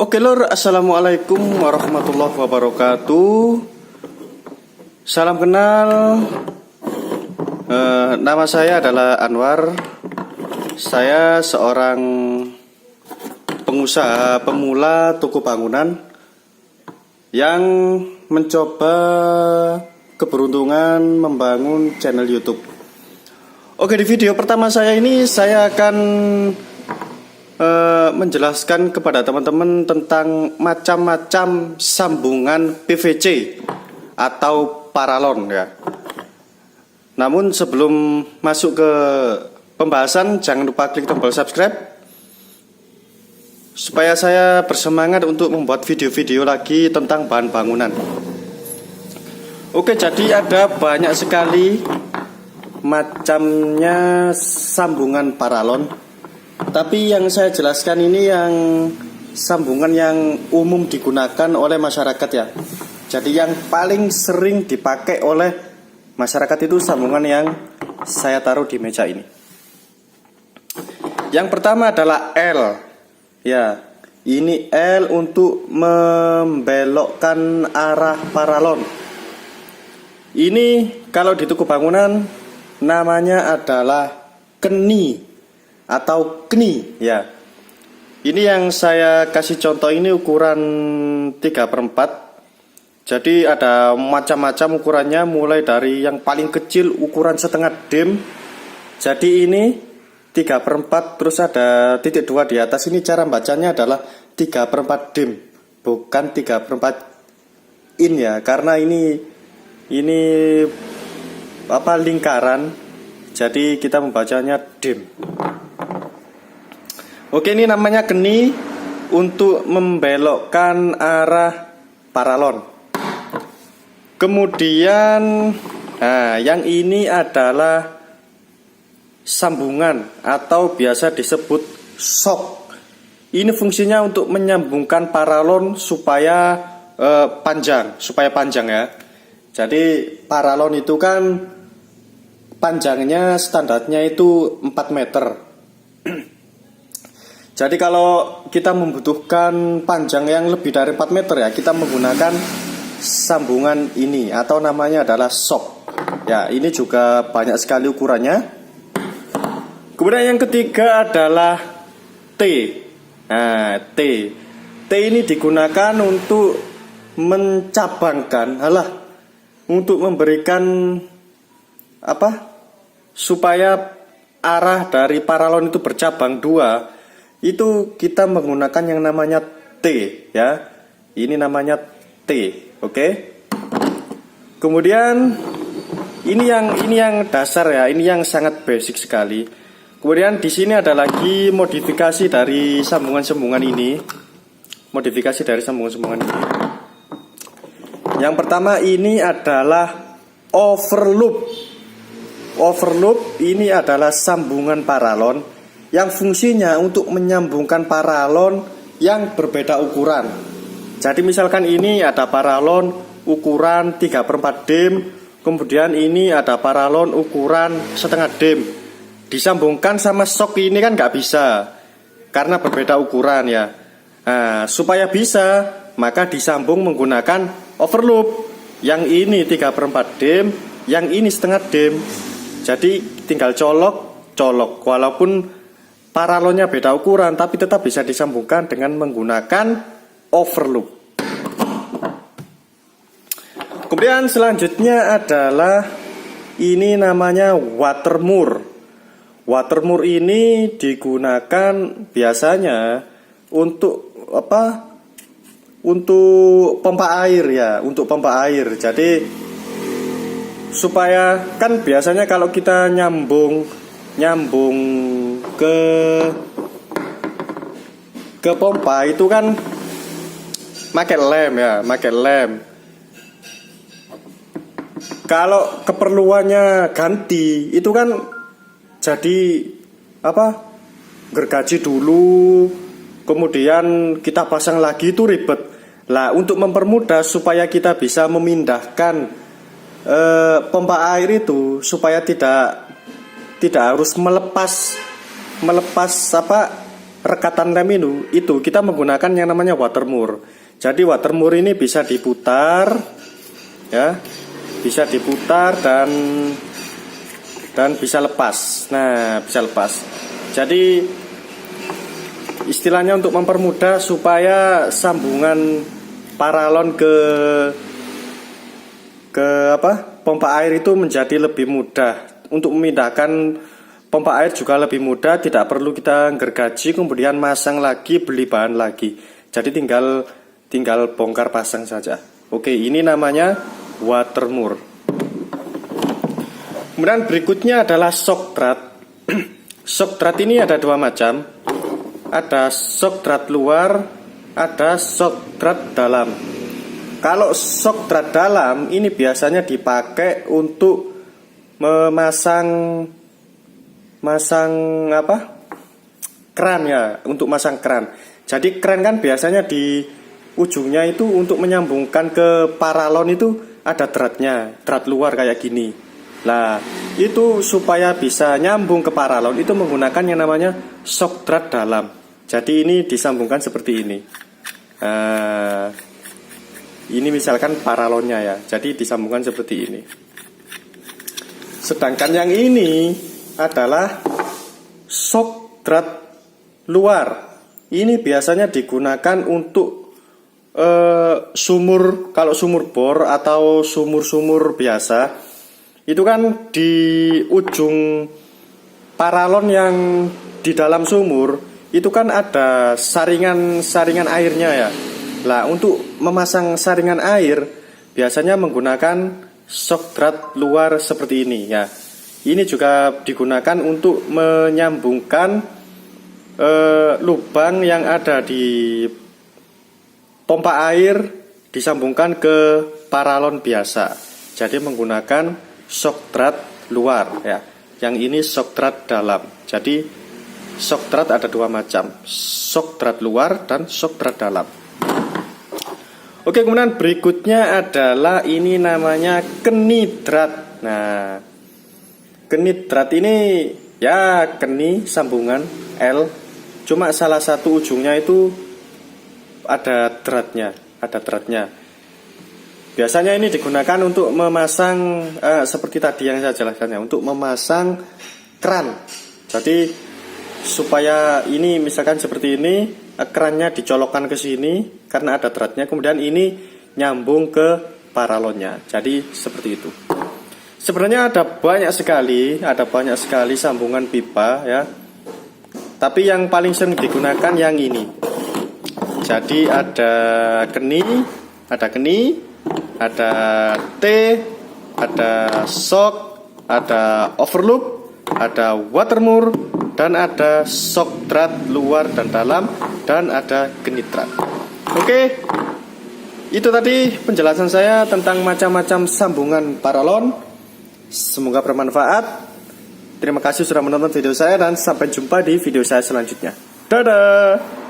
Oke lor, assalamualaikum warahmatullahi wabarakatuh. Salam kenal. Nama saya adalah Anwar. Saya seorang pengusaha pemula toko bangunan yang mencoba keberuntungan membangun channel YouTube. Oke, di video pertama saya ini saya akan menjelaskan kepada teman-teman tentang macam-macam sambungan PVC atau paralon ya. Namun sebelum masuk ke pembahasan, jangan lupa klik tombol subscribe supaya saya bersemangat untuk membuat video-video lagi tentang bahan bangunan. Oke, jadi ada banyak sekali macamnya sambungan paralon. Tapi yang saya jelaskan ini yang sambungan yang umum digunakan oleh masyarakat ya. Jadi yang paling sering dipakai oleh masyarakat itu sambungan yang saya taruh di meja ini. Yang pertama adalah L. Ya, ini L untuk membelokkan arah paralon. Ini kalau di toko bangunan namanya adalah keni atau kni ya. Ini yang saya kasih contoh ini ukuran 3/4. Jadi ada macam-macam ukurannya, mulai dari yang paling kecil ukuran setengah dim. Jadi ini 3/4, terus ada titik 2 di atas. Ini cara bacanya adalah 3/4 dim, bukan 3/4 in ya, karena ini lingkaran. Jadi kita membacanya dim. Oke, ini namanya keni untuk membelokkan arah paralon. Kemudian yang ini adalah sambungan atau biasa disebut sok. Ini fungsinya untuk menyambungkan paralon supaya panjang ya. Jadi paralon itu kan panjangnya standarnya itu 4 meter. Jadi kalau kita membutuhkan panjang yang lebih dari 4 meter ya, kita menggunakan sambungan ini atau namanya adalah sok. Ya, ini juga banyak sekali ukurannya. Kemudian yang ketiga adalah T. Nah, T. T ini digunakan untuk mencabangkan, untuk memberikan supaya arah dari paralon itu bercabang 2. Itu kita menggunakan yang namanya T ya. Ini namanya T, oke? Kemudian ini yang dasar ya, ini yang sangat basic sekali. Kemudian di sini ada lagi modifikasi dari sambungan-sambungan ini. Yang pertama ini adalah overloop. Overloop ini adalah sambungan paralon yang fungsinya untuk menyambungkan paralon yang berbeda ukuran. Jadi misalkan ini ada paralon ukuran 3/4 dim, kemudian ini ada paralon ukuran setengah dim. Disambungkan sama sok ini kan nggak bisa, karena berbeda ukuran ya. Nah, supaya bisa, maka disambung menggunakan overloop. Yang ini 3/4 dim, yang ini setengah dim. Jadi tinggal colok, walaupun paralonnya beda ukuran, tapi tetap bisa disambungkan dengan menggunakan overloop. Kemudian selanjutnya adalah ini namanya watermur. Watermur ini digunakan biasanya untuk Untuk pompa air ya, untuk pompa air. Jadi supaya kan biasanya kalau kita nyambung ke pompa itu kan pakai lem. Kalau keperluannya ganti itu kan jadi gergaji dulu, kemudian kita pasang lagi, itu ribet. Lah, untuk mempermudah supaya kita bisa memindahkan pompa air itu supaya tidak harus melepas rekatan rem itu kita menggunakan yang namanya watermur. Jadi watermur ini bisa diputar, ya, bisa diputar dan bisa lepas. Nah, bisa lepas. Jadi istilahnya untuk mempermudah supaya sambungan paralon ke pompa air itu menjadi lebih mudah. Untuk memindahkan pompa air juga lebih mudah, tidak perlu kita gergaji kemudian masang lagi, beli bahan lagi. Jadi tinggal bongkar pasang saja. Oke, ini namanya watermur. Kemudian berikutnya adalah shock drat. Shock drat ini ada dua macam. Ada shock drat luar, ada shock drat dalam. Kalau shock drat dalam ini biasanya dipakai untuk memasang kran, ya, untuk masang kran. Jadi kran kan biasanya di ujungnya itu untuk menyambungkan ke paralon itu ada dratnya, drat luar kayak gini. Nah, itu supaya bisa nyambung ke paralon itu menggunakan yang namanya shock drat dalam. Jadi ini disambungkan seperti ini. Ini misalkan paralonnya, ya. Jadi disambungkan seperti ini. Sedangkan yang ini adalah shock drat luar. Ini biasanya digunakan untuk sumur, kalau sumur bor atau sumur-sumur biasa. Itu kan di ujung paralon yang di dalam sumur itu kan ada saringan airnya, ya. Nah, untuk memasang saringan air biasanya menggunakan shock drat luar seperti ini, ya. Ini juga digunakan untuk menyambungkan lubang yang ada di pompa air disambungkan ke paralon biasa. Jadi menggunakan shock drat luar, ya. Yang ini shock drat dalam. Jadi shock drat ada dua macam, shock drat luar dan shock drat dalam. Oke, kemudian berikutnya adalah ini namanya keni drat. Nah, keni drat ini ya keni sambungan L, cuma salah satu ujungnya itu ada dratnya. Biasanya ini digunakan untuk memasang seperti tadi yang saya jelaskan, ya, untuk memasang kran. Jadi supaya ini misalkan seperti ini, kerannya dicolokkan ke sini karena ada dratnya, kemudian ini nyambung ke paralonnya. Jadi seperti itu. Sebenarnya ada banyak sekali sambungan pipa, ya. Tapi yang paling sering digunakan yang ini. Jadi ada keni, ada T, ada shock, ada overloop, ada watermur, dan ada shock drat luar dan dalam, dan ada keni drat. Oke, itu tadi penjelasan saya tentang macam-macam sambungan paralon. Semoga bermanfaat. Terima kasih sudah menonton video saya dan sampai jumpa di video saya selanjutnya. Dadah.